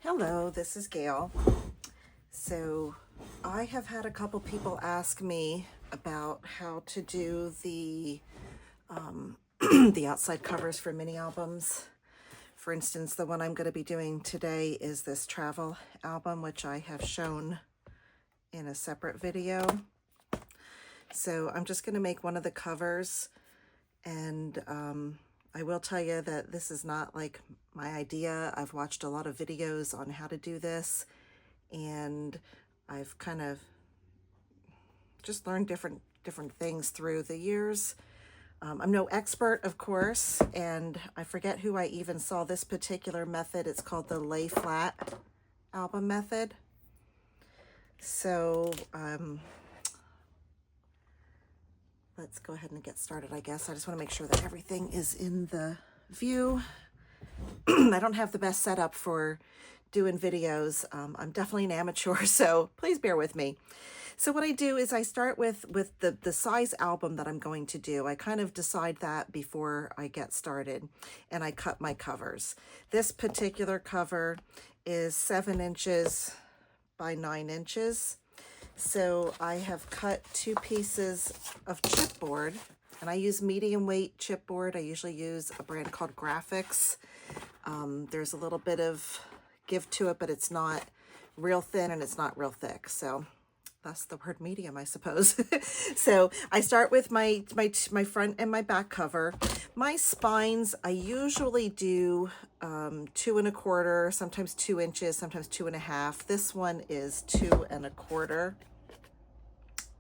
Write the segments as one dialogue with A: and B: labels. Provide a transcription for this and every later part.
A: Hello, this is Gail. So I have had a couple people ask me about how to do the the outside covers for mini albums. For instance, the one I'm going to be doing today is this travel album, which I have shown in a separate video. So I'm just going to make one of the covers, and I will tell you that this is not like my idea. I've watched a lot of videos on how to do this, and I've kind of just learned different things through the years. I'm no expert, of course, and I forget who I even saw this particular method. It's called the lay flat album method. So let's go ahead and get started, I guess. I just want to make sure that everything is in the view. I don't have the best setup for doing videos. I'm definitely an amateur, so please bear with me. So what I do is I start with the size album that I'm going to do. I kind of decide that before I get started, and I cut my covers. This particular cover is 7 inches by 9 inches. So I have cut 2 pieces of chipboard, and I use medium weight chipboard. I usually use a brand called Graphics. There's a little bit of give to it, but it's not real thin and it's not real thick. So that's the word medium, I suppose. So I start with my front and my back cover. My spines, I usually do 2 1/4, sometimes 2 inches, sometimes 2 1/2. This one is 2 1/4.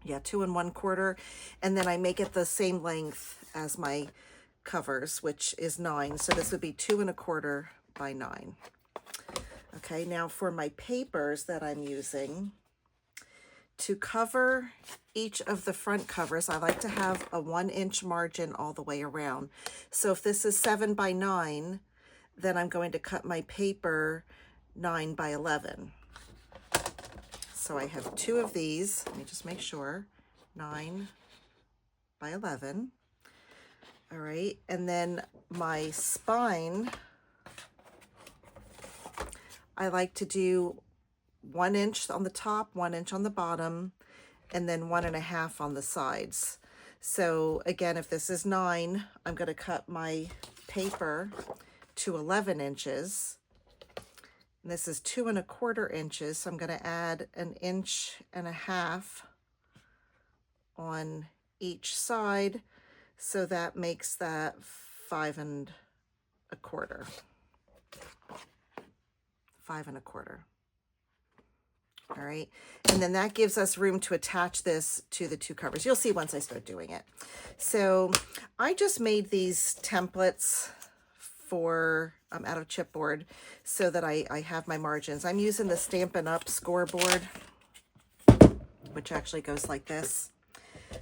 A: Yeah, 2 1/4. And then I make it the same length as my covers, which is 9. So this would be 2 1/4 by 9. Okay, now for my papers that I'm using, to cover each of the front covers, I like to have a 1-inch margin all the way around. So if this is 7 by 9, then I'm going to cut my paper 9 by 11. So I have 2 of these. Let me just make sure. 9 by 11. All right, and then my spine, I like to do 1 inch on the top, 1 inch on the bottom, and then 1 1/2 on the sides. So again, if this is 9, I'm going to cut my paper to 11 inches. And this is 2 1/4 inches, so I'm going to add 1.5 inches on each side. So that makes that 5 1/4. 5 1/4. All right, and then that gives us room to attach this to the 2 covers. You'll see once I start doing it. So I just made these templates for out of chipboard so that I have my margins. I'm using the Stampin' Up! Scoreboard, which actually goes like this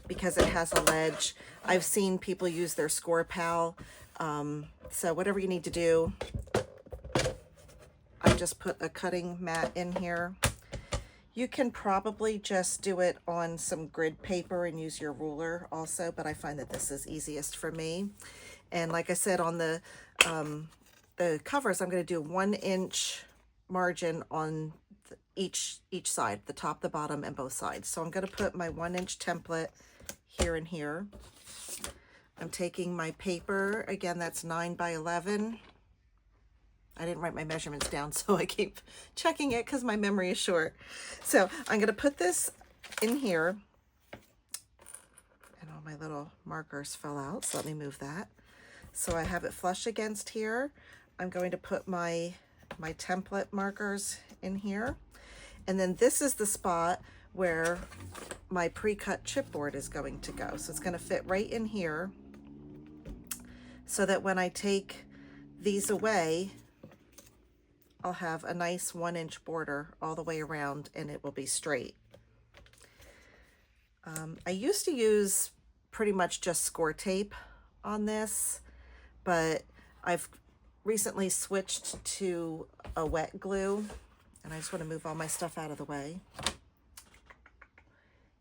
A: because it has a ledge. I've seen people use their ScorePal. So whatever you need to do, I just put a cutting mat in here. You can probably just do it on some grid paper and use your ruler also, but I find that this is easiest for me. And like I said, on the covers, I'm going to do 1 inch margin on each side, the top, the bottom, and both sides. So I'm going to put my 1 inch template here and here. I'm taking my paper, again, that's 9 by 11. I didn't write my measurements down, so I keep checking it because my memory is short. So I'm going to put this in here. And all my little markers fell out, so let me move that. So I have it flush against here. I'm going to put my template markers in here. And then this is the spot where my pre-cut chipboard is going to go. So it's going to fit right in here so that when I take these away, I'll have a nice 1 inch border all the way around and it will be straight. I used to use pretty much just score tape on this, but I've recently switched to a wet glue, and I just want to move all my stuff out of the way.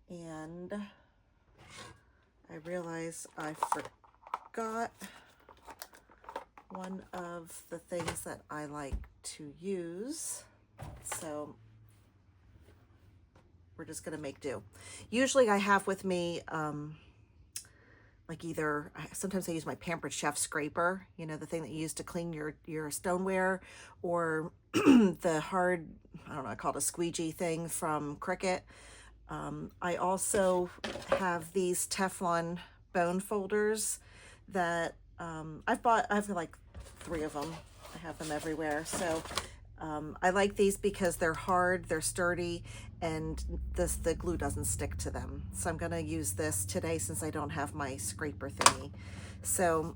A: And I realize I forgot one of the things that I like to use. So we're just going to make do. Usually I have with me, like either, sometimes I use my Pampered Chef scraper, you know, the thing that you use to clean your stoneware, or the hard, I don't know, I call it a squeegee thing from Cricut. I also have these Teflon bone folders that I have like 3 of them. I have them everywhere. So I like these because they're hard, they're sturdy, and the glue doesn't stick to them. So I'm gonna use this today since I don't have my scraper thingy. So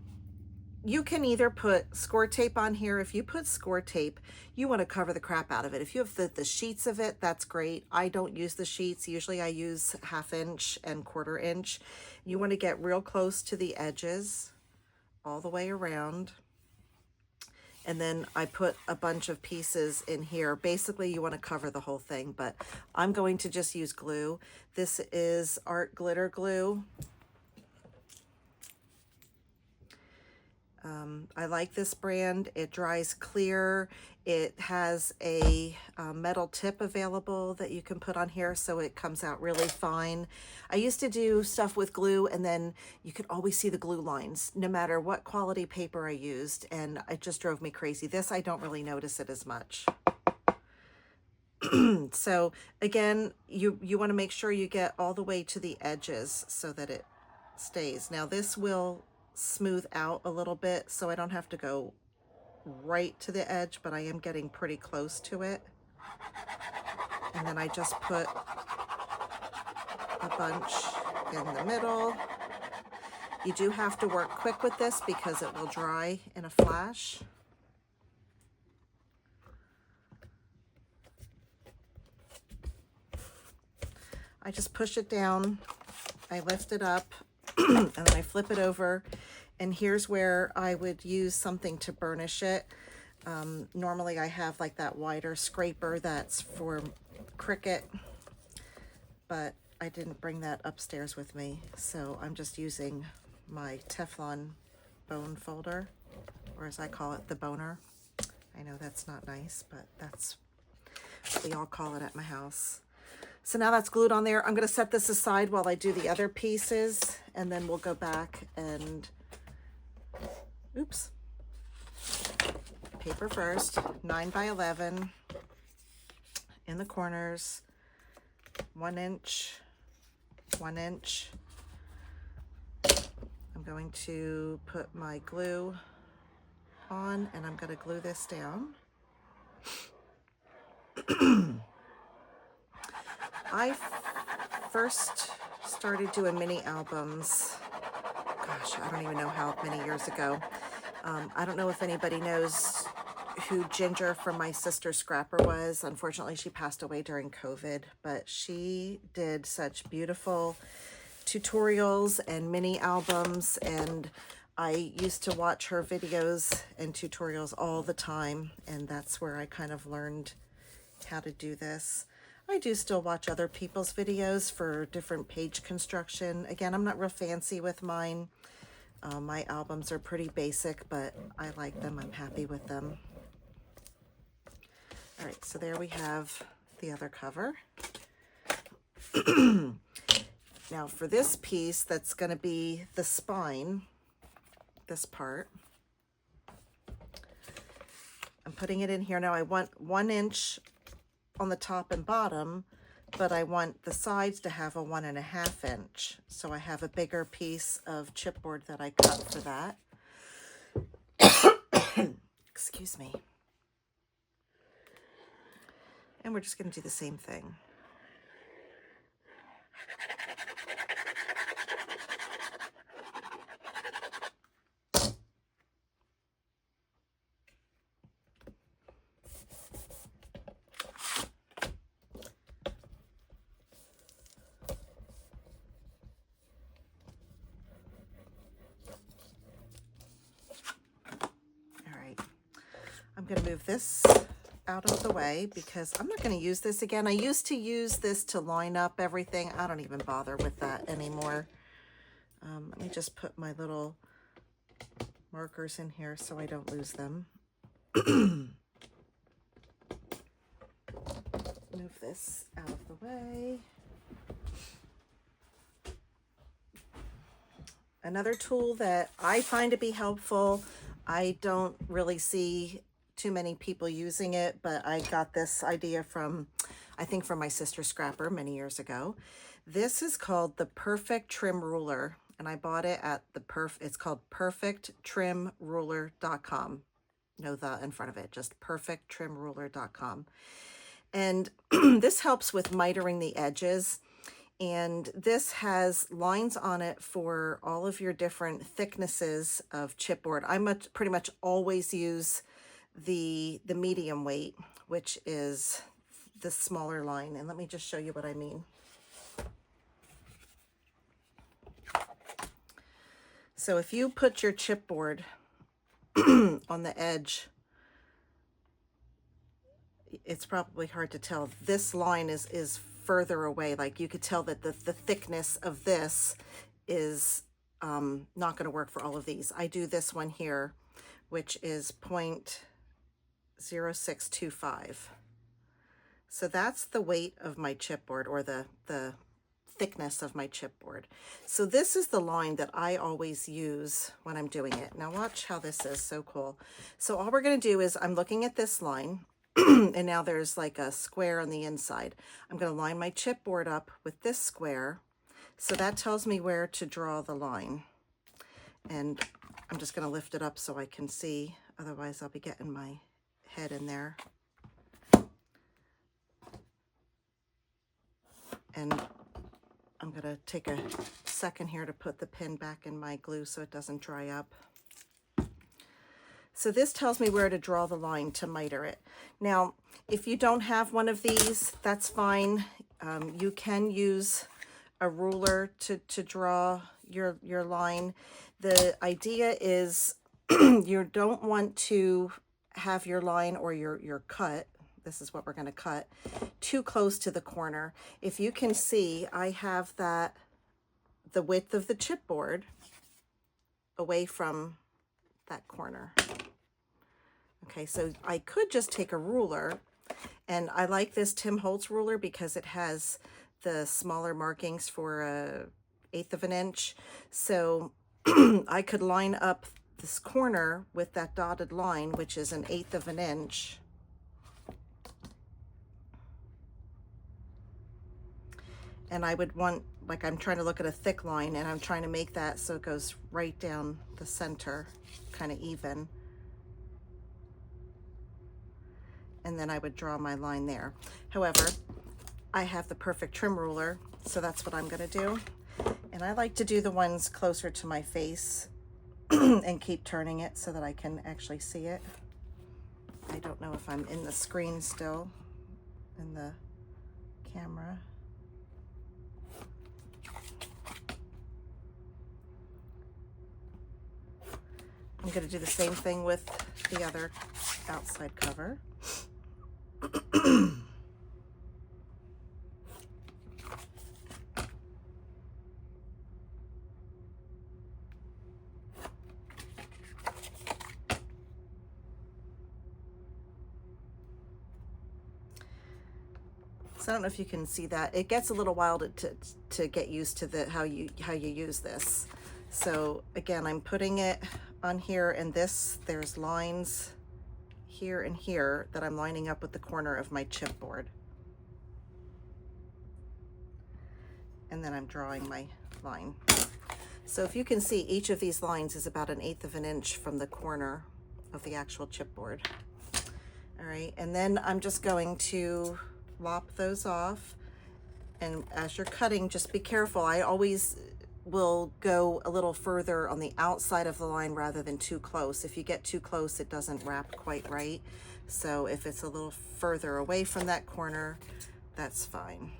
A: you can either put score tape on here. If you put score tape, you want to cover the crap out of it. If you have the sheets of it, that's great. I don't use the sheets. Usually I use 1/2 inch and 1/4 inch. You want to get real close to the edges all the way around. And then I put a bunch of pieces in here. Basically, you want to cover the whole thing, but I'm going to just use glue. This is Art Glitter Glue. I like this brand. It dries clear. It has a metal tip available that you can put on here, so it comes out really fine. I used to do stuff with glue, and then you could always see the glue lines, no matter what quality paper I used, and it just drove me crazy. This, I don't really notice it as much. So again, you want to make sure you get all the way to the edges so that it stays. Now this will smooth out a little bit, so I don't have to go right to the edge, but I am getting pretty close to it. And then I just put a bunch in the middle. You do have to work quick with this because it will dry in a flash. I just push it down, I lift it up, and then I flip it over. And here's where I would use something to burnish it. Normally I have like that wider scraper that's for Cricut, but I didn't bring that upstairs with me. So I'm just using my Teflon bone folder, or as I call it, the boner. I know that's not nice, but that's what we all call it at my house. So now that's glued on there. I'm going to set this aside while I do the other pieces, and then we'll go back and, oops, paper first, 9 by 11 in the corners, 1 inch, 1 inch. I'm going to put my glue on, and I'm going to glue this down. I first started doing mini albums, gosh, I don't even know how many years ago. I don't know if anybody knows who Ginger from My Sister Scrapper was. Unfortunately, she passed away during COVID, but she did such beautiful tutorials and mini albums, and I used to watch her videos and tutorials all the time, and that's where I kind of learned how to do this. I do still watch other people's videos for different page construction. Again, I'm not real fancy with mine. My albums are pretty basic, but I like them. I'm happy with them. All right, so there we have the other cover. Now for this piece, that's going to be the spine, this part. I'm putting it in here. Now I want 1 inch on the top and bottom, but I want the sides to have a 1.5 inch. So I have a bigger piece of chipboard that I cut for that. Excuse me. And we're just going to do the same thing. I'm going to move this out of the way because I'm not going to use this again. I used to use this to line up everything. I don't even bother with that anymore. Let me just put my little markers in here so I don't lose them. Move this out of the way. Another tool that I find to be helpful, I don't really see too many people using it, but I got this idea from, I think from my sister Scrapper many years ago. This is called the Perfect Trim Ruler, and I bought it at the it's called perfecttrimruler.com. No the in front of it, just perfecttrimruler.com. And this helps with mitering the edges. And this has lines on it for all of your different thicknesses of chipboard. I pretty much always use the medium weight, which is the smaller line. And let me just show you what I mean. So if you put your chipboard on the edge, it's probably hard to tell. This line is further away. Like you could tell that the thickness of this is not going to work for all of these. I do this one here, which is 0.0625. So that's the weight of my chipboard, or the thickness of my chipboard. So this is the line that I always use when I'm doing it. Now watch how this is so cool. So all we're going to do is I'm looking at this line and now there's like a square on the inside. I'm going to line my chipboard up with this square. So that tells me where to draw the line. And I'm just going to lift it up so I can see. Otherwise I'll be getting my head in there. And I'm going to take a second here to put the pin back in my glue so it doesn't dry up. So this tells me where to draw the line to miter it. Now, if you don't have one of these, that's fine. You can use a ruler to draw your line. The idea is you don't want to have your line or your cut, this is what we're going to cut, too close to the corner. If you can see, I have the width of the chipboard away from that corner. Okay, so I could just take a ruler, and I like this Tim Holtz ruler because it has the smaller markings for 1/8 of an inch. So I could line up this corner with that dotted line, which is 1/8 of an inch. And I would want, like I'm trying to look at a thick line and I'm trying to make that so it goes right down the center, kind of even. And then I would draw my line there. However, I have the Perfect Trim Ruler, so that's what I'm gonna do. And I like to do the ones closer to my face and keep turning it so that I can actually see it. I don't know if I'm in the screen still, in the camera. I'm going to do the same thing with the other outside cover. So I don't know if you can see that. It gets a little wild to get used to how you use this. So again, I'm putting it on here, and there's lines here and here that I'm lining up with the corner of my chipboard. And then I'm drawing my line. So if you can see, each of these lines is about 1/8 of an inch from the corner of the actual chipboard. All right, and then I'm just going to lop those off. And as you're cutting, just be careful. I always will go a little further on the outside of the line rather than too close. If you get too close, it doesn't wrap quite right. So if it's a little further away from that corner, that's fine.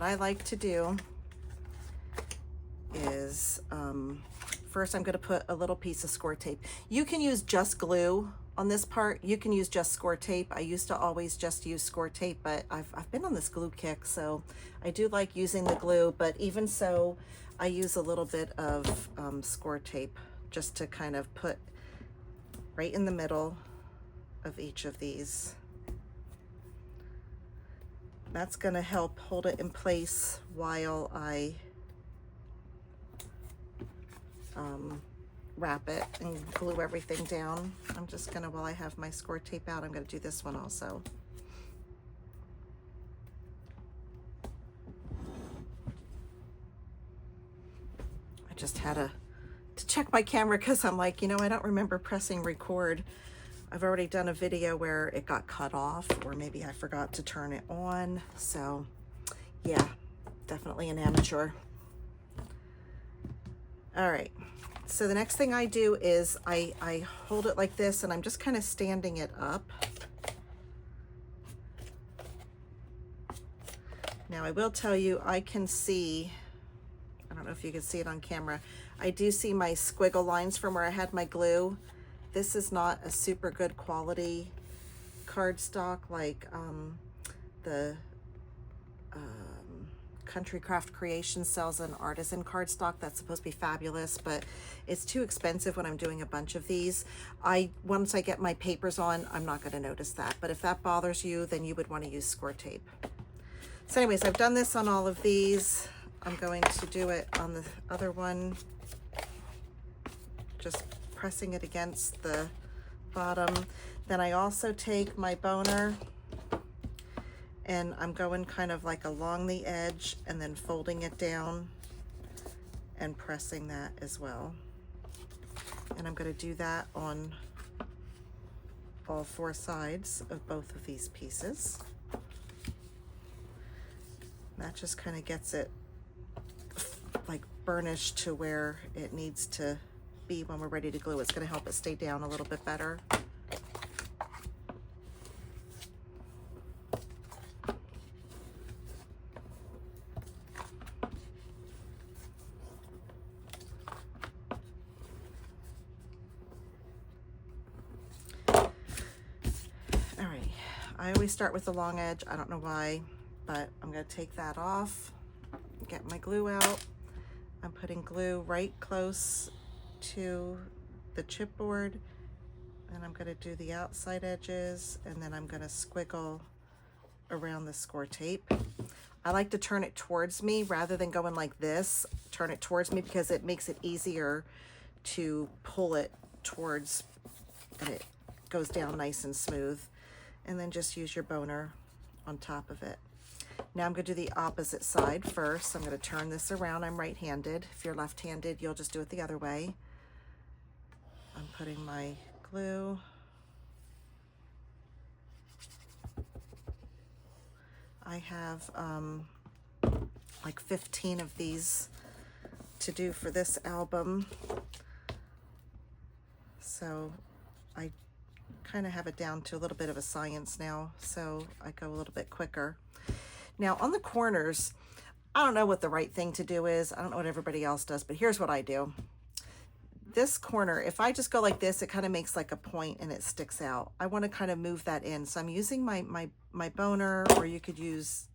A: I like to do is first I'm going to put a little piece of score tape. You can use just glue on this part. You can use just score tape. I used to always just use score tape, but I've been on this glue kick, so I do like using the glue, but even so, I use a little bit of score tape just to kind of put right in the middle of each of these. That's going to help hold it in place while I wrap it and glue everything down. I'm just gonna, while I have my score tape out, I'm gonna do this one also. I just had to check my camera because I'm like, you know, I don't remember pressing record. I've already done a video where it got cut off, or maybe I forgot to turn it on. So yeah, definitely an amateur. All right. So the next thing I do is I hold it like this, and I'm just kind of standing it up. Now I will tell you, I can see, I don't know if you can see it on camera, I do see my squiggle lines from where I had my glue. This is not a super good quality cardstock like the Country Craft Creation sells an artisan cardstock that's supposed to be fabulous, but it's too expensive when I'm doing a bunch of these. Once I get my papers on, I'm not going to notice that, but if that bothers you, then you would want to use score tape. So anyways, I've done this on all of these. I'm going to do it on the other one, just pressing it against the bottom. Then I also take my boner and I'm going kind of like along the edge and then folding it down and pressing that as well. And I'm going to do that on all four sides of both of these pieces. That just kind of gets it like burnished to where it needs to be when we're ready to glue. It's going to help it stay down a little bit better. I always start with the long edge. I don't know why, but I'm going to take that off, get my glue out. I'm putting glue right close to the chipboard, and I'm going to do the outside edges, and then I'm going to squiggle around the score tape. I like to turn it towards me rather than going like this. Turn it towards me because it makes it easier to pull it towards, and it goes down nice and smooth. And then just use your boner on top of it. Now I'm going to do the opposite side first. I'm going to turn this around. I'm right-handed. If you're left-handed, you'll just do it the other way. I'm putting my glue. I have like 15 of these to do for this album. So I kind of have it down to a little bit of a science now, so I go a little bit quicker. Now on the corners, I don't know what the right thing to do is. I don't know what everybody else does, but here's what I do. This corner, if I just go like this, it kind of makes like a point and it sticks out. I want to kind of move that in. So I'm using my boner, or you could use,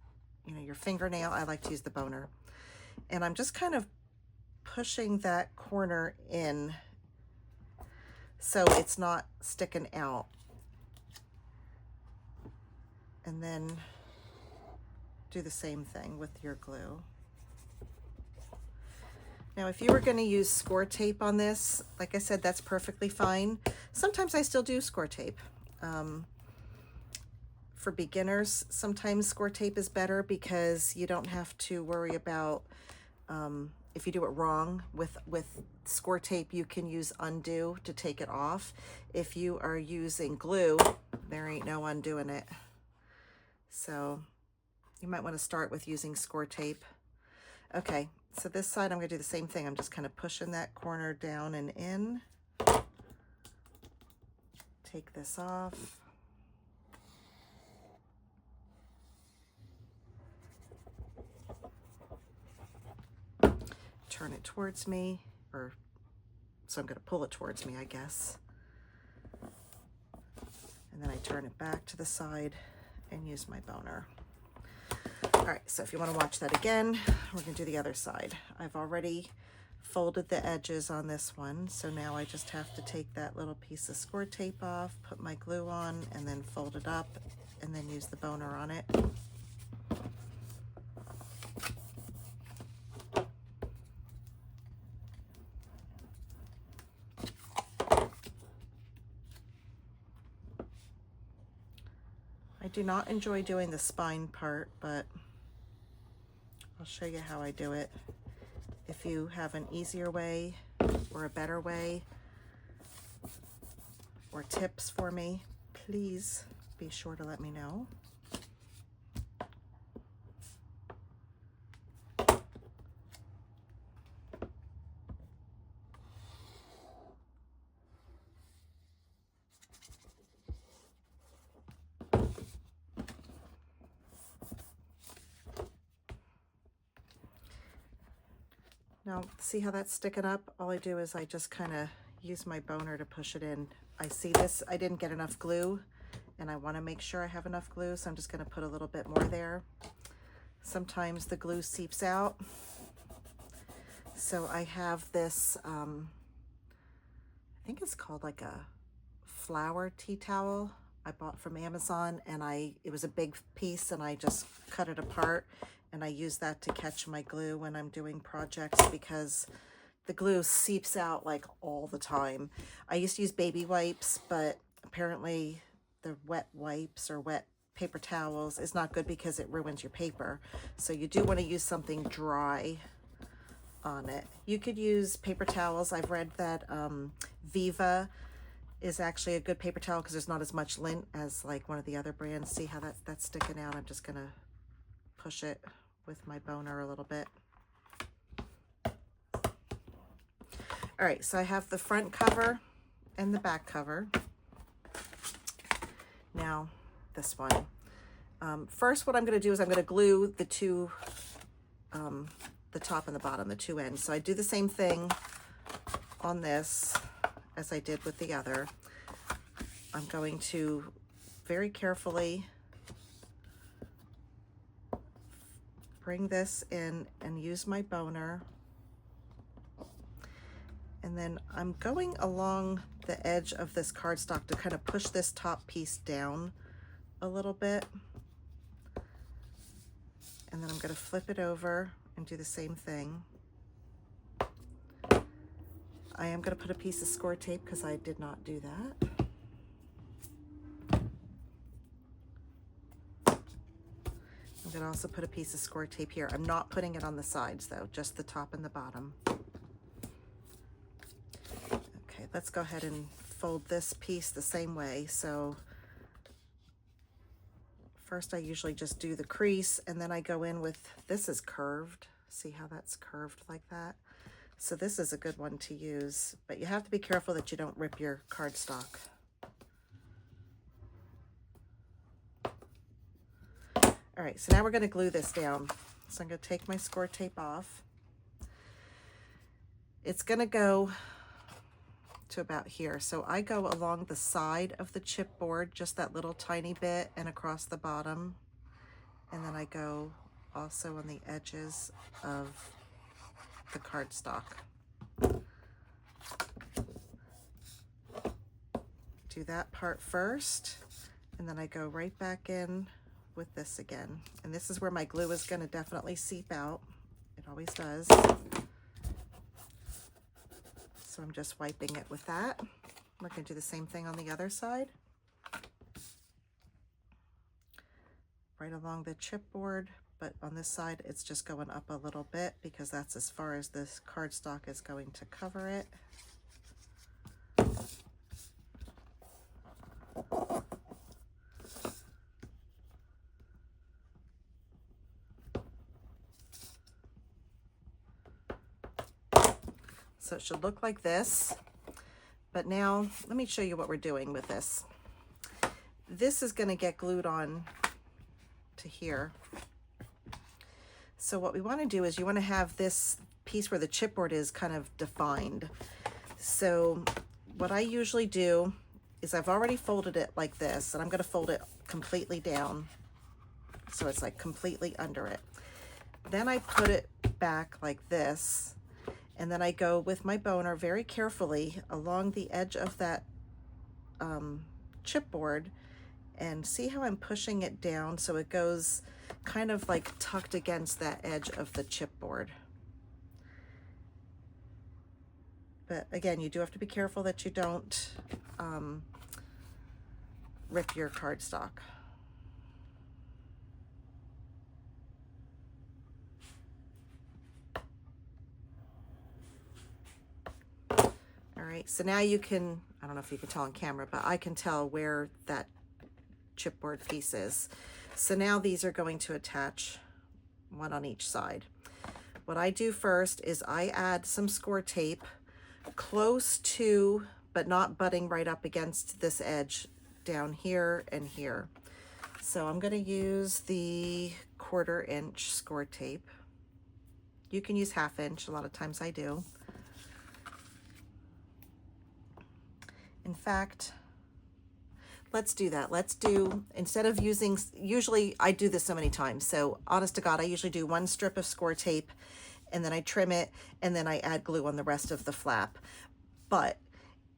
A: you know, your fingernail. I like to use the boner. And I'm just kind of pushing that corner in so it's not sticking out. And then do the same thing with your glue. Now, if you were going to use score tape on this, like I said, that's perfectly fine. Sometimes I still do score tape. For beginners, sometimes score tape is better because you don't have to worry about if you do it wrong. With score tape, you can use undo to take it off. If you are using glue, there ain't no undoing it. So you might want to start with using score tape. Okay, so this side I'm going to do the same thing. I'm just kind of pushing that corner down and in. Take this off. turn it towards me, or so I'm going to pull it towards me, I guess. And then I turn it back to the side and use my boner. All right, so if you want to watch that again, we're going to do the other side. I've already folded the edges on this one, so now I just have to take that little piece of score tape off, put my glue on, and then fold it up, and then use the boner on it. I do not enjoy doing the spine part, but I'll show you how I do it. If you have an easier way or a better way or tips for me, please be sure to let me know. Now, see how that's sticking up? All I do is I just kind of use my boner to push it in. I see this, I didn't get enough glue, and I want to make sure I have enough glue, so I'm just going to put a little bit more there. Sometimes the glue seeps out. So I have this, I think it's called like a flower tea towel I bought from Amazon, and it was a big piece, and I just cut it apart, and I use that to catch my glue when I'm doing projects, because the glue seeps out like all the time. I used to use baby wipes, but apparently the wet wipes or wet paper towels is not good because it ruins your paper. So you do want to use something dry on it. You could use paper towels. I've read that Viva is actually a good paper towel because there's not as much lint as like one of the other brands. See how that's sticking out? I'm just gonna push it with my boner a little bit. All right, so I have the front cover and the back cover. Now this one. First, what I'm gonna do is I'm gonna glue the two, the top and the bottom, the two ends. So I do the same thing on this as I did with the other. I'm going to very carefully bring this in and use my boner. And then I'm going along the edge of this cardstock to kind of push this top piece down a little bit. And then I'm going to flip it over and do the same thing. I am going to put a piece of score tape because I did not do that. I'm going to also put a piece of score tape here. I'm not putting it on the sides though, just the top and the bottom. Okay, let's go ahead and fold this piece the same way. So first I usually just do the crease, and then I go in with, this is curved. See how that's curved like that? So this is a good one to use, but you have to be careful that you don't rip your cardstock. All right, so now we're going to glue this down. So I'm going to take my score tape off. It's going to go to about here. So I go along the side of the chipboard, just that little tiny bit, and across the bottom. And then I go also on the edges of the cardstock. Do that part first, and then I go right back in with this again. And this is where my glue is going to definitely seep out. It always does. So I'm just wiping it with that. We're going to do the same thing on the other side. Right along the chipboard, but on this side it's just going up a little bit because that's as far as this cardstock is going to cover it. So it should look like this. But now let me show you what we're doing with this. This is going to get glued on to here. So what we want to do is you want to have this piece where the chipboard is kind of defined. So what I usually do is I've already folded it like this, and I'm going to fold it completely down so it's like completely under it. Then I put it back like this, and then I go with my boner very carefully along the edge of that chipboard, and see how I'm pushing it down so it goes kind of like tucked against that edge of the chipboard. But again, you do have to be careful that you don't rip your cardstock. All right, so now you can, I don't know if you can tell on camera, but I can tell where that chipboard piece is. So now these are going to attach, one on each side. What I do first is I add some score tape close to, but not butting right up against this edge down here and here. So I'm going to use the 1/4 inch score tape. You can use 1/2 inch, a lot of times I do. In fact, let's do that. Let's do, instead of using, usually I do this so many times, so honest to God, I usually do 1 strip of score tape, and then I trim it, and then I add glue on the rest of the flap. But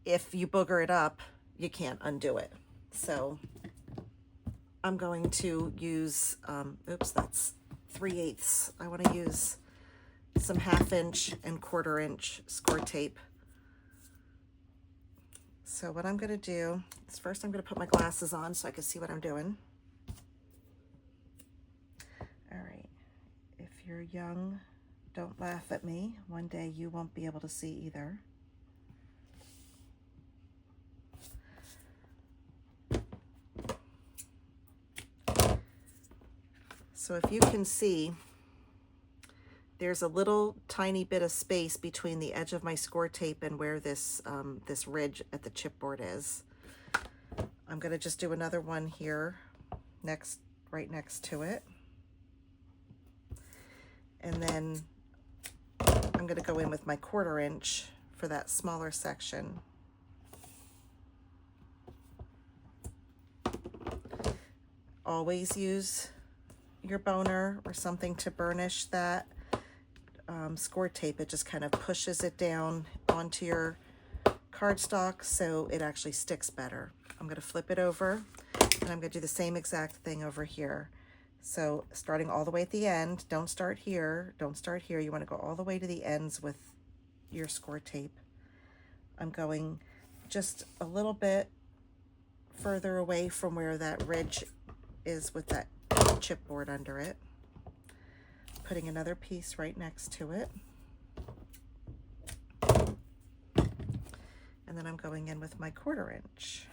A: if you booger it up, you can't undo it. So I'm going to use, oops, that's 3/8. I want to use some 1/2 inch and 1/4 inch score tape. So what I'm going to do is first I'm going to put my glasses on so I can see what I'm doing. All right, if you're young, don't laugh at me. One day you won't be able to see either. So if you can see, there's a little tiny bit of space between the edge of my score tape and where this this ridge at the chipboard is. I'm going to just do another one here right next to it. And then I'm going to go in with my 1/4 inch for that smaller section. Always use your boner or something to burnish that score tape. It just kind of pushes it down onto your cardstock so it actually sticks better. I'm going to flip it over, and I'm going to do the same exact thing over here. So starting all the way at the end, don't start here, don't start here. You want to go all the way to the ends with your score tape. I'm going just a little bit further away from where that ridge is with that chipboard under it. Putting another piece right next to it. And then I'm going in with my 1/4 inch.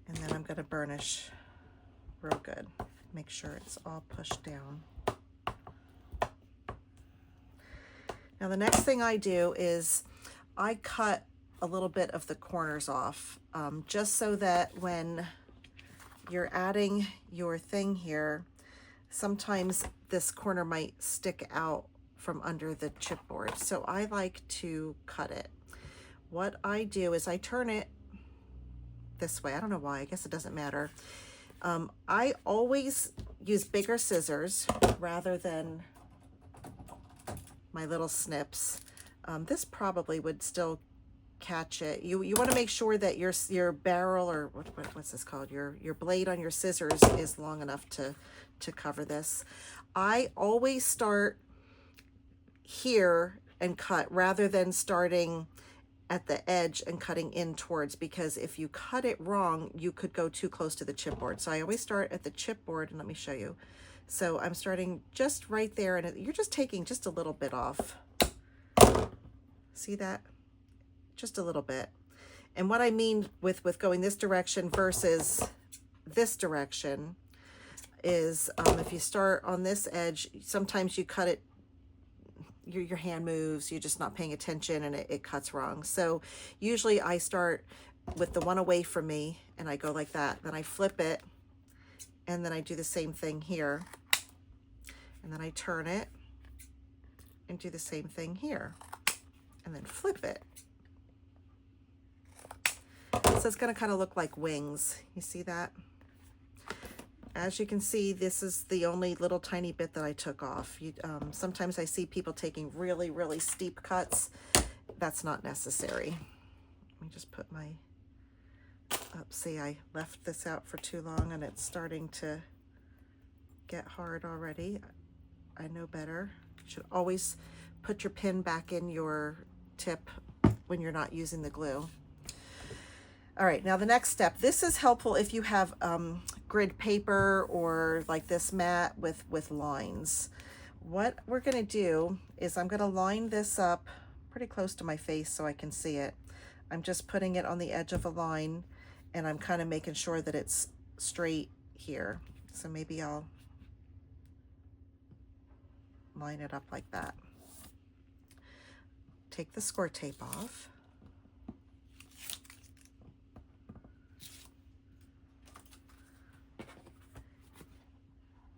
A: And then I'm going to burnish real good. Make sure it's all pushed down. Now the next thing I do is I cut a little bit of the corners off, just so that when you're adding your thing here, sometimes this corner might stick out from under the chipboard. So I like to cut it. What I do is I turn it this way. I don't know why, I guess it doesn't matter. I always use bigger scissors rather than my little snips. This probably would still catch it. You want to make sure that your barrel, or what's this called, your blade on your scissors is long enough to cover this. I always start here and cut rather than starting at the edge and cutting in towards, because if you cut it wrong, you could go too close to the chipboard. So I always start at the chipboard, and let me show you. So I'm starting just right there, and you're just taking just a little bit off. See that? Just a little bit. And what I mean with going this direction versus this direction is if you start on this edge, sometimes you cut it, your hand moves, you're just not paying attention, and it cuts wrong. So usually I start with the one away from me, and I go like that. Then I flip it, And then I do the same thing here. And then I turn it and do the same thing here. And then flip it. So it's going to kind of look like wings. You see that? As you can see, this is the only little tiny bit that I took off. Sometimes I see people taking really, really steep cuts. That's not necessary. Let me just put my, see, I left this out for too long and it's starting to get hard already. I know better. You should always put your pin back in your tip when you're not using the glue. All right, now the next step. This is helpful if you have grid paper or like this mat with lines. What we're gonna do is I'm gonna line this up pretty close to my face so I can see it. I'm just putting it on the edge of a line and I'm kind of making sure that it's straight here. So maybe I'll line it up like that. Take the score tape off.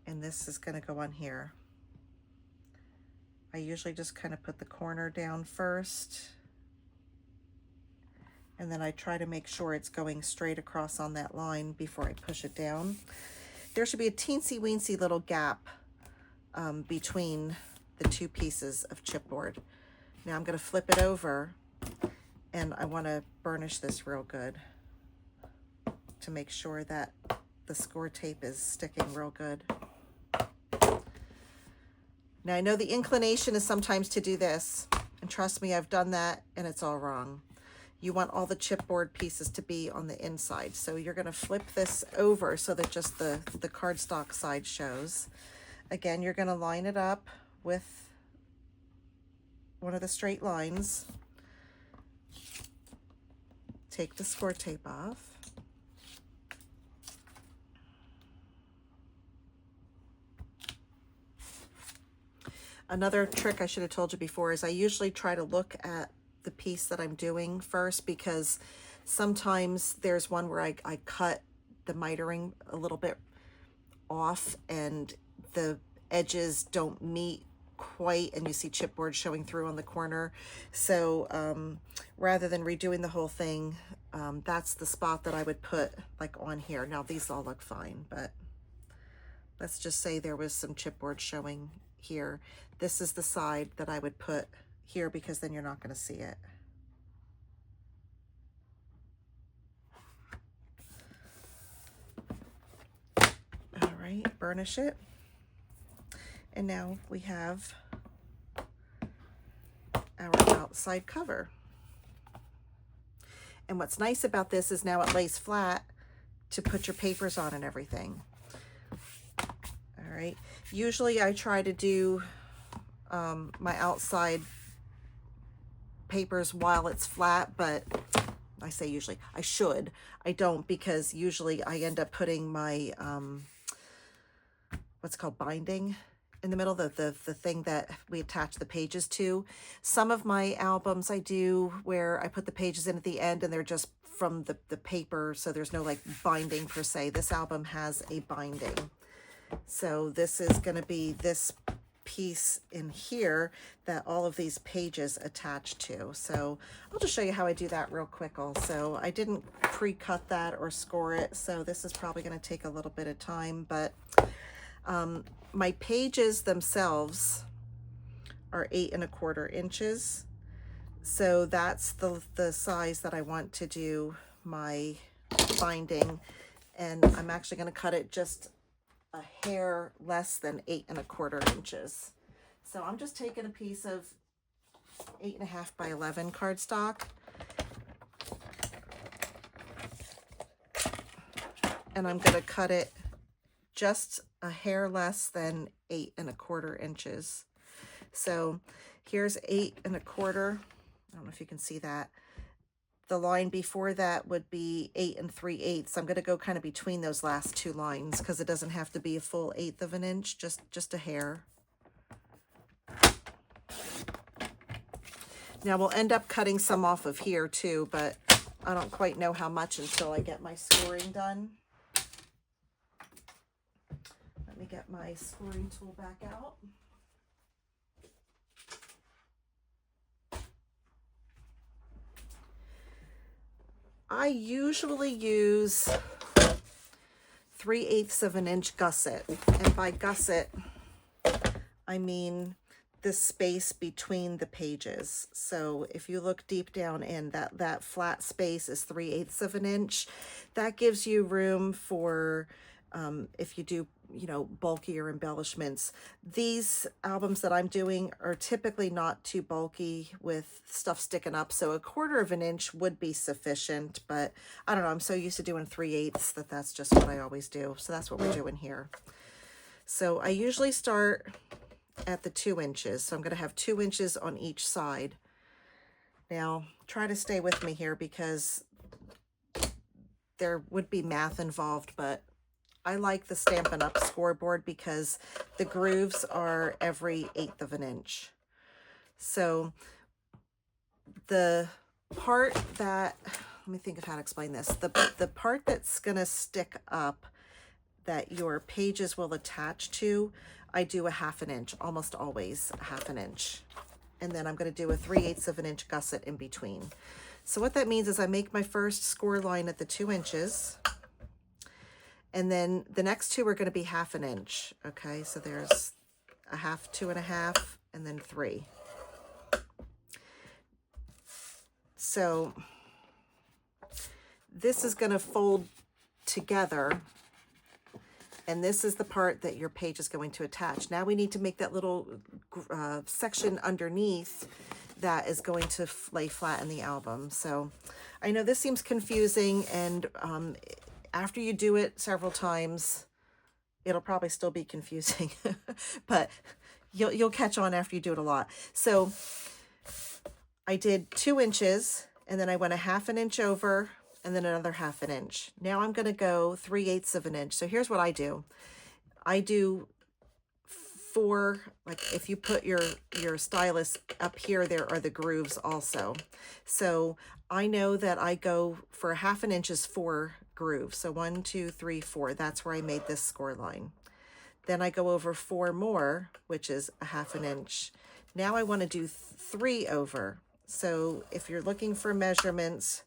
A: And this is going to go on here. I usually just kind of put the corner down first. And then I try to make sure it's going straight across on that line before I push it down. There should be a teensy weensy little gap between the two pieces of chipboard. Now I'm going to flip it over and I want to burnish this real good to make sure that the score tape is sticking real good. Now I know the inclination is sometimes to do this, and trust me, I've done that and it's all wrong. You want all the chipboard pieces to be on the inside. So you're gonna flip this over so that just the cardstock side shows. Again, you're gonna line it up with one of the straight lines. Take the score tape off. Another trick I should have told you before is I usually try to look at the piece that I'm doing first, because sometimes there's one where I cut the mitering a little bit off and the edges don't meet quite and you see chipboard showing through on the corner. So rather than redoing the whole thing, that's the spot that I would put like on here. Now these all look fine, but let's just say there was some chipboard showing here. This is the side that I would put here because then you're not going to see it. All right, burnish it. And now we have our outside cover. And what's nice about this is now it lays flat to put your papers on and everything. All right, usually I try to do my outside papers while it's flat, but I say usually, I should. I don't, because usually I end up putting my what's called binding in the middle, the thing that we attach the pages to. Some of my albums I do where I put the pages in at the end and they're just from the paper, so there's no like binding per se. This album has a binding. So this is going to be this piece in here that all of these pages attach to. So I'll just show you how I do that real quick also. I didn't pre-cut that or score it, so this is probably going to take a little bit of time, but my pages themselves are 8 1/4 inches. So that's the size that I want to do my binding. And I'm actually going to cut it just a hair less than 8 1/4 inches. So I'm just taking a piece of 8.5 by 11 cardstock. And I'm going to cut it just a hair less than 8 1/4 inches. So here's 8 1/4. I don't know if you can see that. The line before that would be 8 3/8. I'm going to go kind of between those last two lines because it doesn't have to be a full 1/8 of an inch, just a hair. Now we'll end up cutting some off of here too, but I don't quite know how much until I get my scoring done. Let me get my scoring tool back out. I usually use 3/8 of an inch gusset, and by gusset I mean the space between the pages. So if you look deep down in that flat space is 3/8 of an inch. That gives you room for if you do, you know, bulkier embellishments. These albums that I'm doing are typically not too bulky with stuff sticking up, so 1/4 of an inch would be sufficient, but I don't know, I'm so used to doing 3/8 that that's just what I always do. So that's what we're doing here. So I usually start at the 2 inches. So I'm going to have 2 inches on each side. Now, try to stay with me here because there would be math involved, but I like the Stampin' Up! Scoreboard because the grooves are every 1/8 of an inch. So the part that, let me think of how to explain this. The part that's going to stick up that your pages will attach to, I do a 1/2 an inch, almost always a 1/2 an inch. And then I'm going to do a 3/8 of an inch gusset in between. So what that means is I make my first score line at the 2 inches. And then the next two are going to be 1/2 an inch. Okay, so there's a 1/2, 2 1/2, and then 3. So this is going to fold together, and this is the part that your page is going to attach. Now we need to make that little section underneath that is going to lay flat in the album. So I know this seems confusing, and after you do it several times, it'll probably still be confusing, but you'll catch on after you do it a lot. So I did 2 inches, and then I went a 1/2 an inch over, and then another 1/2 an inch. Now I'm going to go 3/8 of an inch. So here's what I do. I do 4, like if you put your stylus up here, there are the grooves also. So I know that I go for a 1/2 an inch is 4 grooves. So 1, 2, 3, 4. That's where I made this score line. Then I go over 4 more, which is a 1/2 an inch. Now I want to do 3 over. So if you're looking for measurements,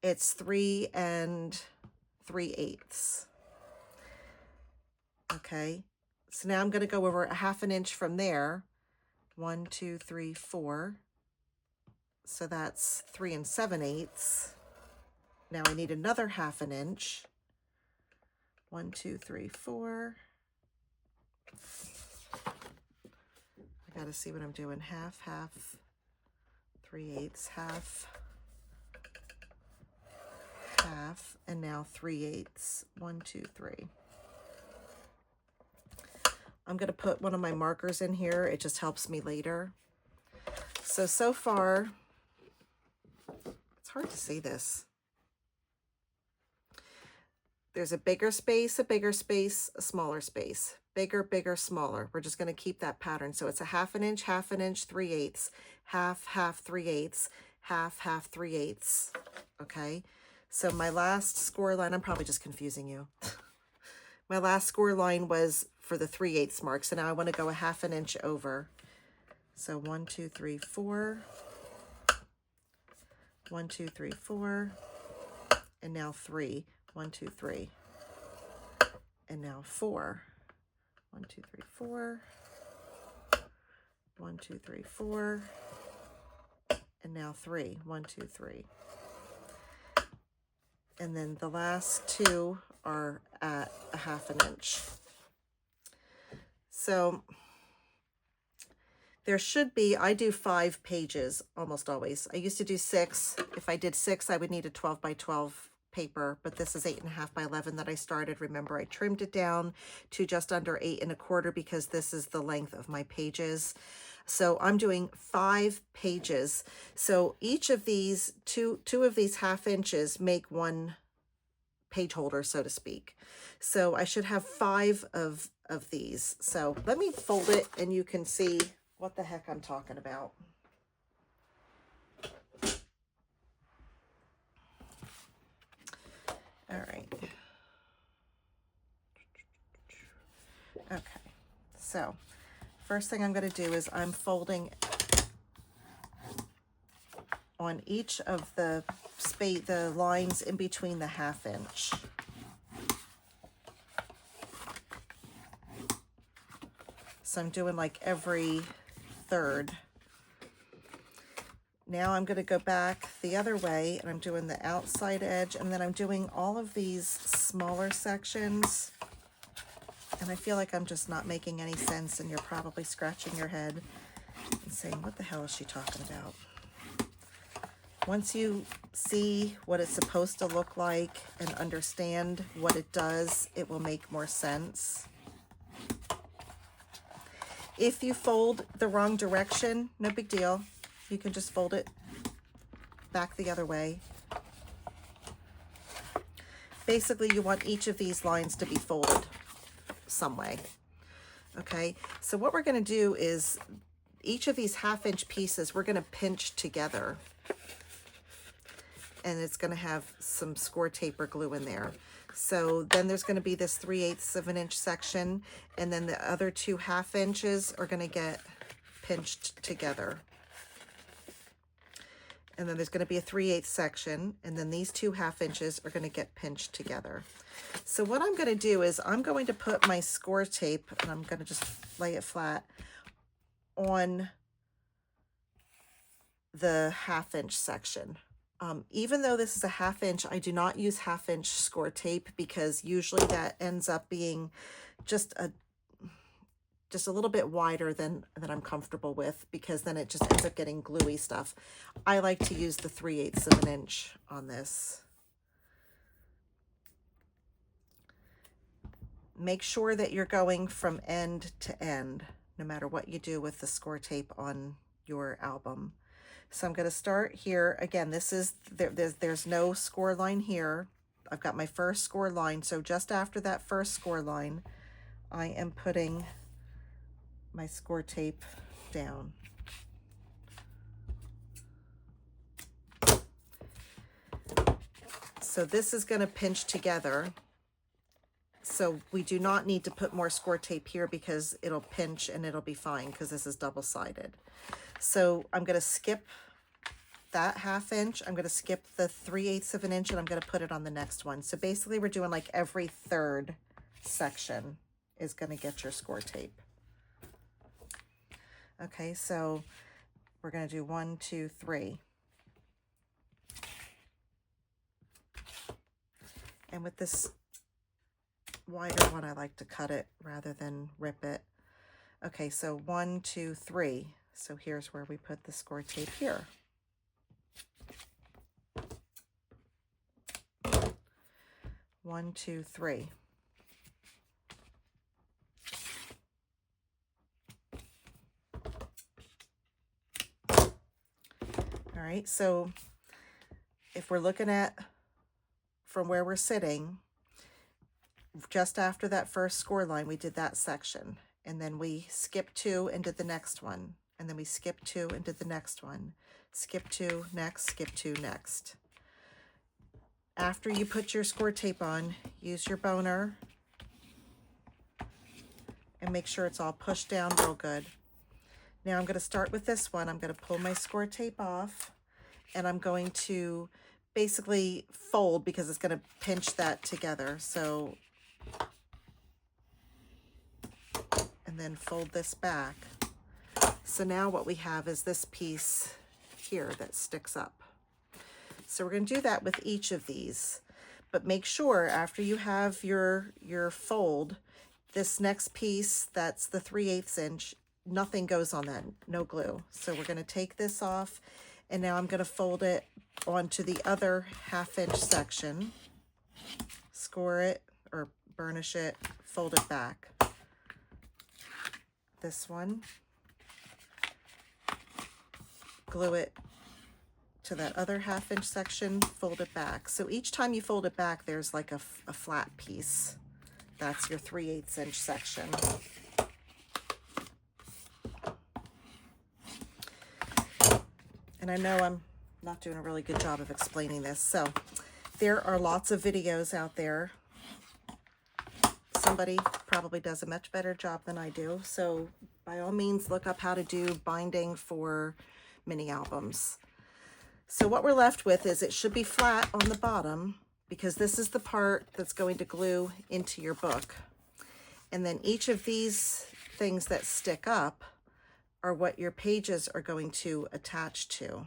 A: it's 3 3/8. Okay. So now I'm going to go over a 1/2 an inch from there. 1, 2, 3, 4. So that's 3 7/8. Now I need another 1/2 an inch. 1, 2, 3, 4. I got to see what I'm doing. 1/2, 1/2, 3/8, 1/2, 1/2, and now 3/8. 1, 2, 3. I'm going to put one of my markers in here. It just helps me later. So far, it's hard to see this. There's a bigger space, a smaller space. Bigger, bigger, smaller. We're just going to keep that pattern. So it's a 1/2 an inch, 1/2 an inch, 3/8, 1/2, 1/2, 3/8, 1/2, 1/2, 3/8. Okay. So my last score line, I'm probably just confusing you. My last score line was for the 3/8 mark. So now I want to go a 1/2 an inch over. So 1, 2, 3, 4. 1, 2, 3, 4. And now 3. 1, 2, 3. And now 4. 1, 2, 3, 4. 1, 2, 3, 4. And now 3. 1, 2, 3. And then the last 2 are at a 1/2 an inch. So there should be, I do 5 pages almost always. I used to do 6. If I did 6, I would need a 12 by 12 paper, but this is 8.5 by 11 that I started. Remember, I trimmed it down to just under 8 1/4 because this is the length of my pages. So I'm doing 5 pages. So each of these, two of these 1/2 inches make one page holder, so to speak. So I should have 5 of these. So let me fold it and you can see what the heck I'm talking about. All right. Okay, so first thing I'm going to do is I'm folding on each of the lines in between the 1/2 inch. So I'm doing like every third. Now I'm going to go back the other way and I'm doing the outside edge, and then I'm doing all of these smaller sections. And I feel like I'm just not making any sense, and you're probably scratching your head and saying, what the hell is she talking about? Once you see what it's supposed to look like and understand what it does, it will make more sense. If you fold the wrong direction, no big deal. You can just fold it back the other way. Basically, you want each of these lines to be folded some way. Okay, so what we're going to do is each of these 1/2 inch pieces, we're going to pinch together. And it's going to have some score tape or glue in there. So then there's going to be this 3/8 of an inch section, and then the other 2 1/2 inches are going to get pinched together. And then there's going to be a 3/8 section, and then these 2 1/2 inches are going to get pinched together. So what I'm going to do is I'm going to put my score tape, and I'm going to just lay it flat on the 1/2 inch section. Even though this is a 1/2 inch, I do not use 1/2 inch score tape, because usually that ends up being just a little bit wider than I'm comfortable with, because then it just ends up getting gluey stuff. I like to use the 3/8 of an inch on this. Make sure that you're going from end to end, no matter what you do with the score tape on your album. So I'm going to start here. Again, this is, there's no score line here. I've got my first score line. So just after that first score line, I am putting my score tape down. So this is going to pinch together. So we do not need to put more score tape here, because it'll pinch and it'll be fine, because this is double-sided. So I'm going to skip that 1/2 inch. I'm going to skip the 3/8 of an inch, and I'm going to put it on the next one. So basically we're doing like every third section is going to get your score tape. Okay, so we're going to do 1, 2, 3. And with this wider one, I like to cut it rather than rip it. Okay, so 1, 2, 3. So here's where we put the score tape here. One, 2, 3. All right, so if we're looking at from where we're sitting, just after that first score line, we did that section, and then we skipped 2 and did the next one, and then we skipped 2 and did the next one, skip 2, next, skip 2, next. After you put your score tape on, use your boner and make sure it's all pushed down real good. Now I'm going to start with this one. I'm going to pull my score tape off, and I'm going to basically fold, because it's going to pinch that together. So, and then fold this back. So now what we have is this piece here that sticks up. So we're going to do that with each of these, but make sure after you have your fold, this next piece, that's the 3/8 inch, nothing goes on that, no glue. So we're going to take this off, and now I'm going to fold it onto the other 1/2 inch section, score it or burnish it, fold it back. This one, glue it to that other 1/2 inch section, fold it back. So each time you fold it back, there's like a flat piece. That's your 3/8 inch section. And I know I'm not doing a really good job of explaining this. So there are lots of videos out there. Some somebody probably does a much better job than I do. So by all means, look up how to do binding for mini albums. So what we're left with is it should be flat on the bottom because this is the part that's going to glue into your book. And then each of these things that stick up are what your pages are going to attach to.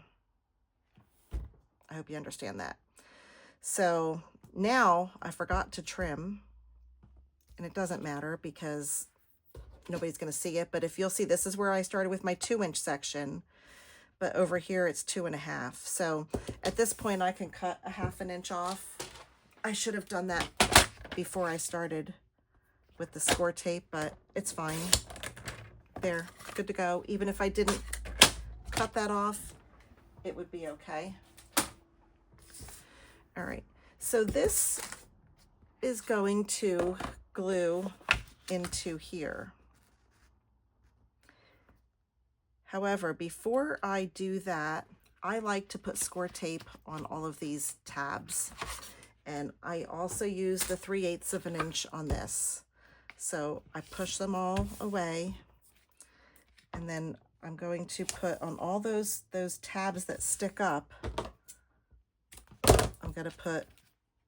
A: I hope you understand that. So now I forgot to trim, and it doesn't matter because nobody's going to see it. But if you'll see, this is where I started with my 2-inch section, but over here it's 2.5. So at this point I can cut a 1/2 inch off. I should have done that before I started with the score tape, but it's fine. There, good to go. Even if I didn't cut that off, it would be okay. All right, so this is going to glue into here. However, before I do that, I like to put score tape on all of these tabs. And I also use the 3/8 of an inch on this. So I push them all away, and then I'm going to put on all those tabs that stick up, I'm going to put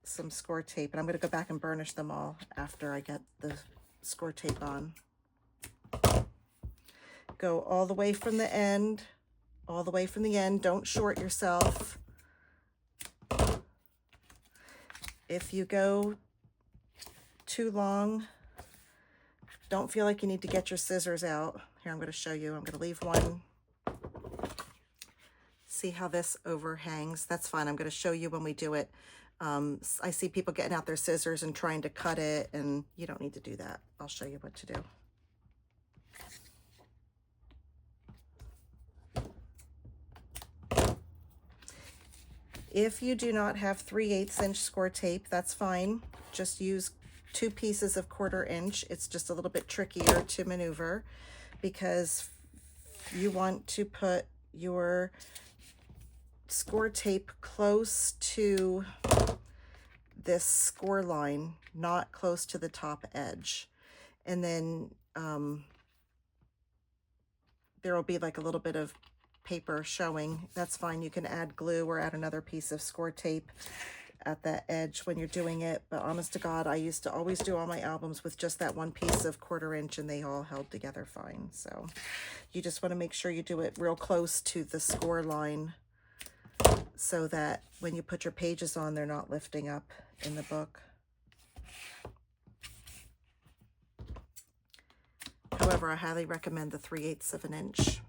A: some score tape, and I'm going to go back and burnish them all after I get the score tape on. Go all the way from the end, all the way from the end. Don't short yourself. If you go too long, don't feel like you need to get your scissors out. Here, I'm going to show you. I'm going to leave one. See how this overhangs? That's fine. I'm going to show you when we do it. I see people getting out their scissors and trying to cut it, and you don't need to do that. I'll show you what to do. If you do not have 3/8 inch score tape, that's fine. Just use 2 pieces of 1/4 inch. It's just a little bit trickier to maneuver because you want to put your score tape close to this score line, not close to the top edge. And then there will be like a little bit of paper showing. That's fine. You can add glue or add another piece of score tape at that edge when you're doing it. But honest to God, I used to always do all my albums with just that 1 piece of 1/4 inch, and they all held together fine. So you just want to make sure you do it real close to the score line so that when you put your pages on, they're not lifting up in the book. However, I highly recommend the 3/8 of an inch.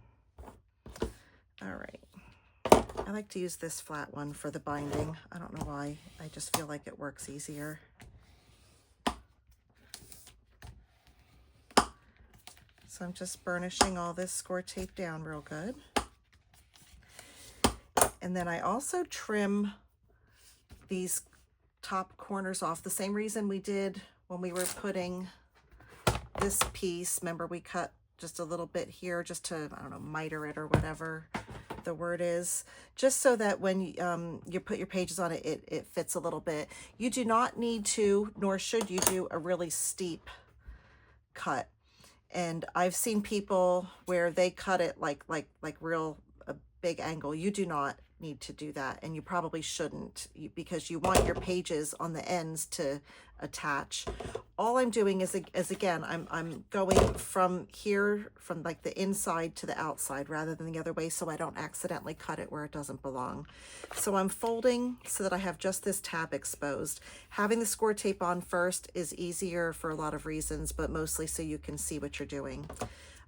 A: All right. I like to use this flat one for the binding. I don't know why. I just feel like it works easier. So I'm just burnishing all this score tape down real good. And then I also trim these top corners off the same reason we did when we were putting this piece. Remember, we cut just a little bit here just to, I don't know, miter it or whatever the word is, just so that when you put your pages on it, it fits a little bit. You do not need to, nor should you do a really steep cut. And I've seen people where they cut it like real a big angle. You do not need to do that, and you probably shouldn't, because you want your pages on the ends to attach. All I'm doing is again, I'm going from here, from like the inside to the outside rather than the other way, so I don't accidentally cut it where it doesn't belong. So I'm folding so that I have just this tab exposed. Having the score tape on first is easier for a lot of reasons, but mostly so you can see what you're doing.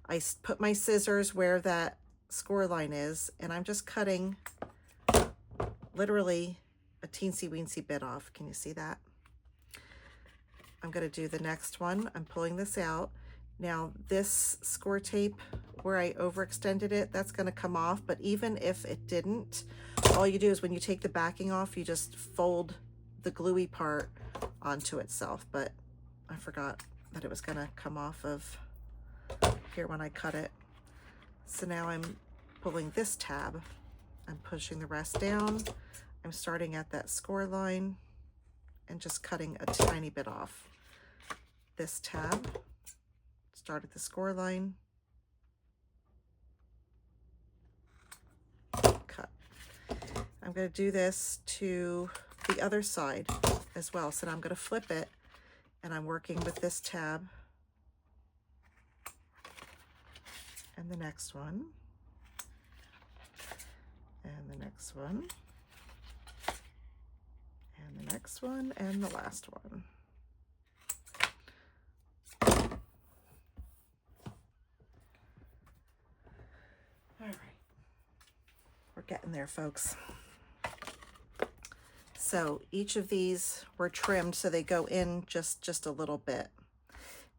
A: I put my scissors where that score line is, and I'm just cutting literally a teensy weensy bit off. Can you see that? I'm going to do the next one. I'm pulling this out. Now this score tape where I overextended it, that's going to come off, but even if it didn't, all you do is when you take the backing off, you just fold the gluey part onto itself. But I forgot that it was going to come off of here when I cut it. So now I'm pulling this tab. I'm pushing the rest down. I'm starting at that score line and just cutting a tiny bit off. this tab, start at the score line, cut. I'm going to do this to the other side as well. So now I'm going to flip it, and I'm working with this tab and the next one and the next one and the next one and the last one. All right, we're getting there, folks. So each of these were trimmed so they go in just a little bit.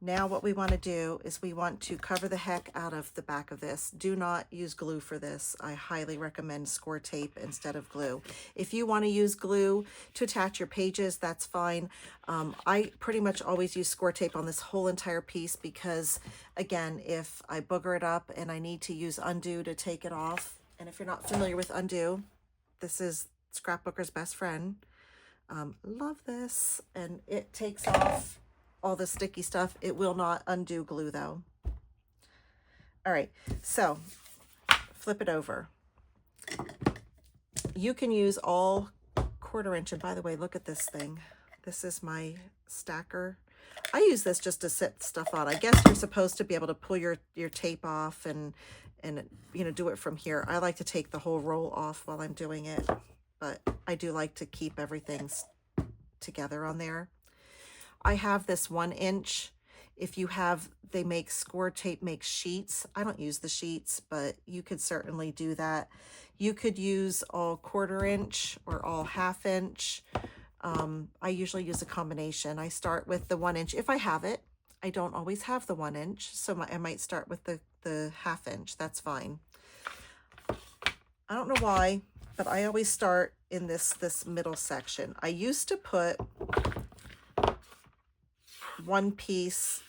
A: Now what we want to do is we want to cover the heck out of the back of this. Do not use glue for this. I highly recommend score tape instead of glue. If you want to use glue to attach your pages, that's fine. I pretty much always use score tape on this whole entire piece because, again, if I booger it up and I need to use undo to take it off, and if you're not familiar with undo, this is Scrapbooker's best friend. Love this, and it takes off all the sticky stuff. It will not undo glue though. All right, so flip it over. You can use all 1/4 inch, and by the way, look at this thing. This is my stacker. I use this just to sit stuff on. I guess you're supposed to be able to pull your tape off and you know, do it from here. I like to take the whole roll off while I'm doing it, but I do like to keep everything together on there. I have this 1 inch. If you have, they make score tape, makes sheets. I don't use the sheets, but you could certainly do that. You could use all 1/4 inch or all 1/2 inch. I usually use a combination. I start with the 1 inch if I have it. I don't always have the 1 inch, so I might start with the 1/2 inch. That's fine. I don't know why, but I always start in this middle section. I used to put one piece,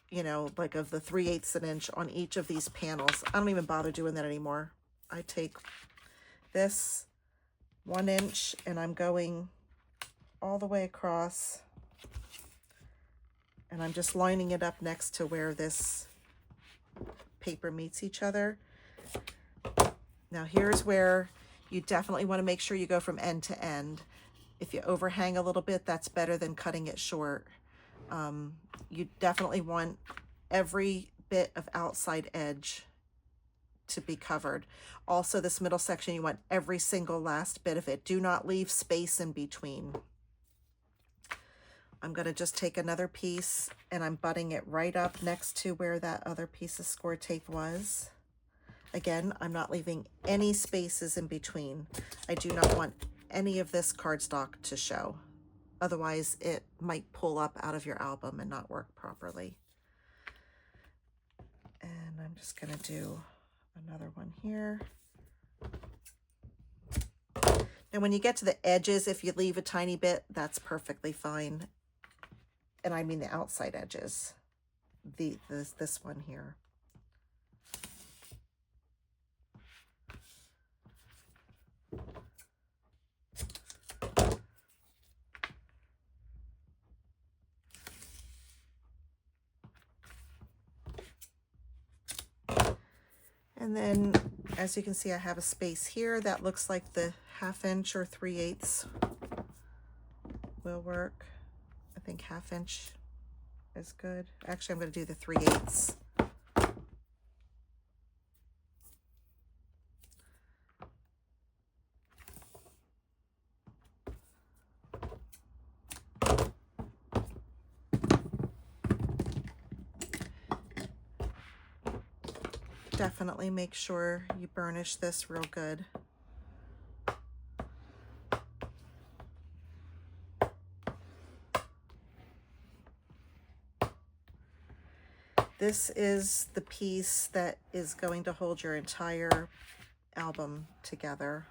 A: you know, like of the 3/8 of an inch on each of these panels. I don't even bother doing that anymore. I take this 1 inch and I'm going all the way across, and I'm just lining it up next to where this paper meets each other. Now here's where you definitely want to make sure you go from end to end. If you overhang a little bit, that's better than cutting it short. You definitely want every bit of outside edge to be covered. Also, this middle section, you want every single last bit of it. Do not leave space in between. I'm going to just take another piece and I'm butting it right up next to where that other piece of score tape was. Again, I'm not leaving any spaces in between. I do not want any of this cardstock to show. Otherwise, it might pull up out of your album and not work properly. And I'm just going to do another one here. And when you get to the edges, if you leave a tiny bit, that's perfectly fine. And I mean the outside edges, this one here. And then, as you can see, I have a space here that looks like the 1/2 inch or 3/8 will work. I think 1/2 inch is good. Actually, I'm going to do the 3/8. Definitely make sure you burnish this real good. This is the piece that is going to hold your entire album together.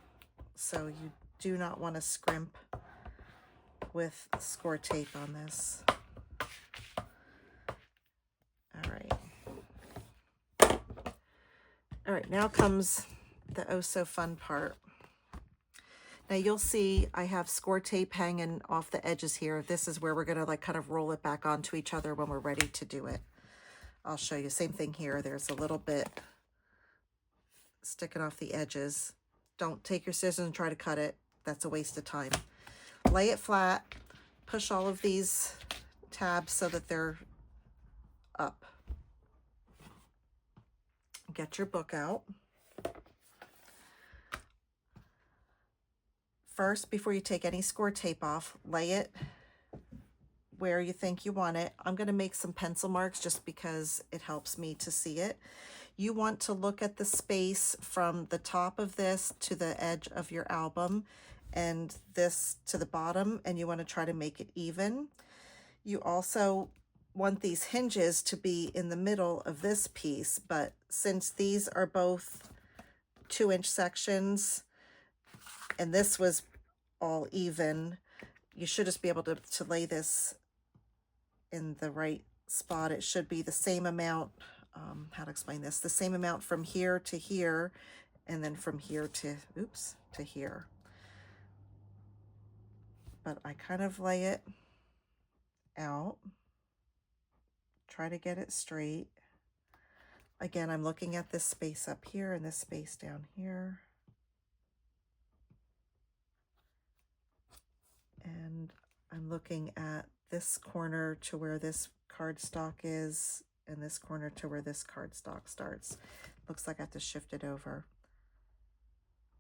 A: So you do not want to scrimp with score tape on this. All right. All right, now comes the oh so fun part. Now you'll see I have score tape hanging off the edges here. This is where we're gonna like kind of roll it back onto each other when we're ready to do it. I'll show you, same thing here. There's a little bit sticking off the edges. Don't take your scissors and try to cut it. That's a waste of time. Lay it flat, push all of these tabs so that they're up. Get your book out. First, before you take any score tape off, lay it where you think you want it. I'm going to make some pencil marks just because it helps me to see it. You want to look at the space from the top of this to the edge of your album and this to the bottom, and you want to try to make it even. You also want these hinges to be in the middle of this piece, but since these are both 2-inch sections and this was all even, you should just be able to lay this in the right spot. It should be the same amount, how to explain this, the same amount from here to here, and then from here to, oops, to here. But I kind of lay it out, try to get it straight. Again, I'm looking at this space up here and this space down here. And I'm looking at this corner to where this cardstock is and this corner to where this cardstock starts. Looks like I have to shift it over.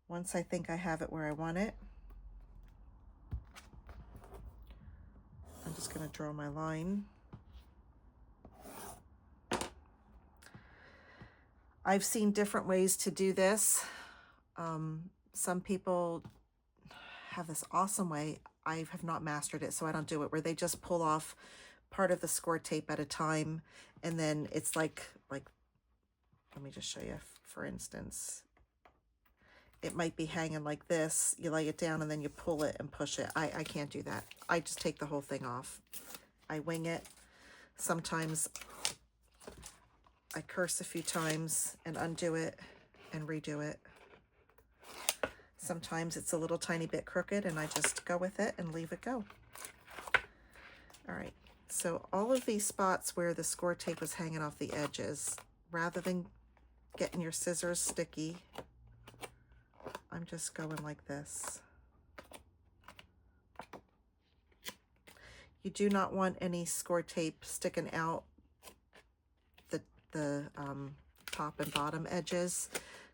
A: Once I think I have it where I want it, I'm just going to draw my line. I've seen different ways to do this. Some people have this awesome way. I have not mastered it, so I don't do it, where they just pull off part of the score tape at a time, and then it's like let me just show you, for instance. It might be hanging like this. You lay it down and then you pull it and push it. I can't do that. I just take the whole thing off. I wing it. Sometimes I curse a few times and undo it and redo it. Sometimes it's a little tiny bit crooked and I just go with it and leave it go. All right, so all of these spots where the score tape was hanging off the edges, rather than getting your scissors sticky, I'm just going like this. You do not want any score tape sticking out the top and bottom edges,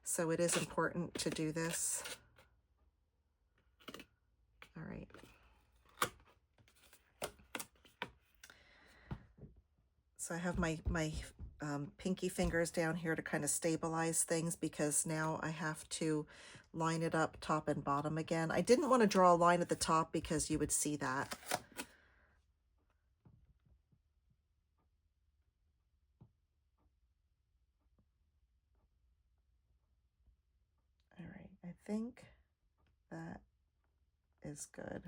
A: so it is important to do this. All right. So I have my pinky fingers down here to kind of stabilize things, because now I have to line it up top and bottom again. I didn't want to draw a line at the top because you would see that. All right, I think that is good.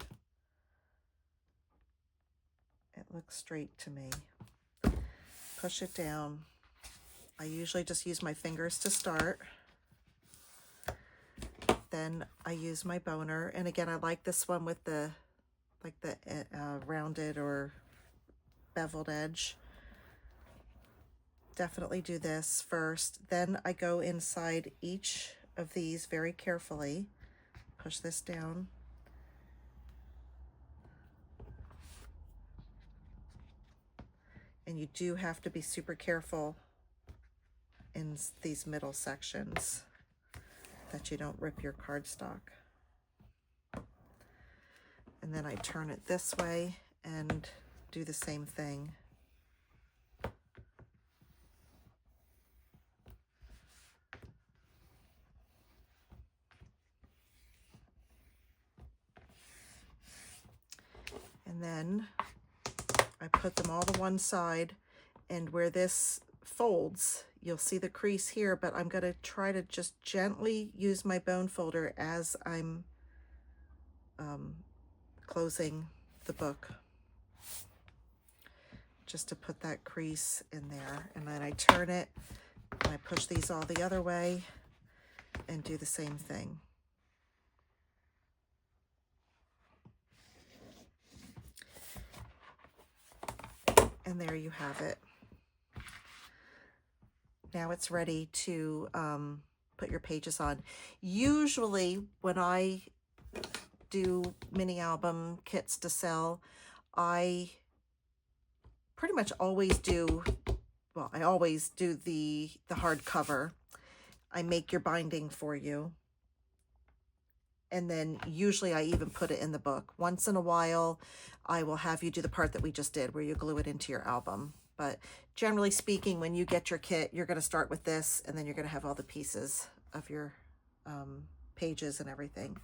A: It looks straight to me. Push it down. I usually just use my fingers to start. Then I use my boner, and again, I like this one with the rounded or beveled edge. Definitely do this first. Then I go inside each of these very carefully. Push this down. And you do have to be super careful in these middle sections that you don't rip your cardstock. And then I turn it this way and do the same thing. And then I put them all to one side, and where this folds, you'll see the crease here, but I'm going to try to just gently use my bone folder as I'm closing the book, just to put that crease in there. And then I turn it and I push these all the other way and do the same thing. And there you have it. Now it's ready to put your pages on. Usually when I do mini album kits to sell, I pretty much always do, well, I always do the hardcover. I make your binding for you. And then usually I even put it in the book. Once in a while, I will have you do the part that we just did where you glue it into your album. But generally speaking, when you get your kit, you're going to start with this, and then you're going to have all the pieces of your pages and everything.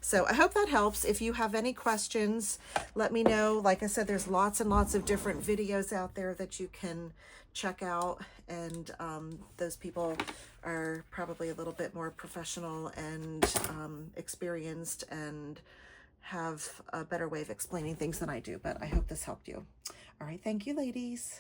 A: So I hope that helps. If you have any questions, let me know. Like I said, there's lots and lots of different videos out there that you can check out, and those people are probably a little bit more professional and experienced and have a better way of explaining things than I do, but I hope this helped you. All right, thank you, ladies.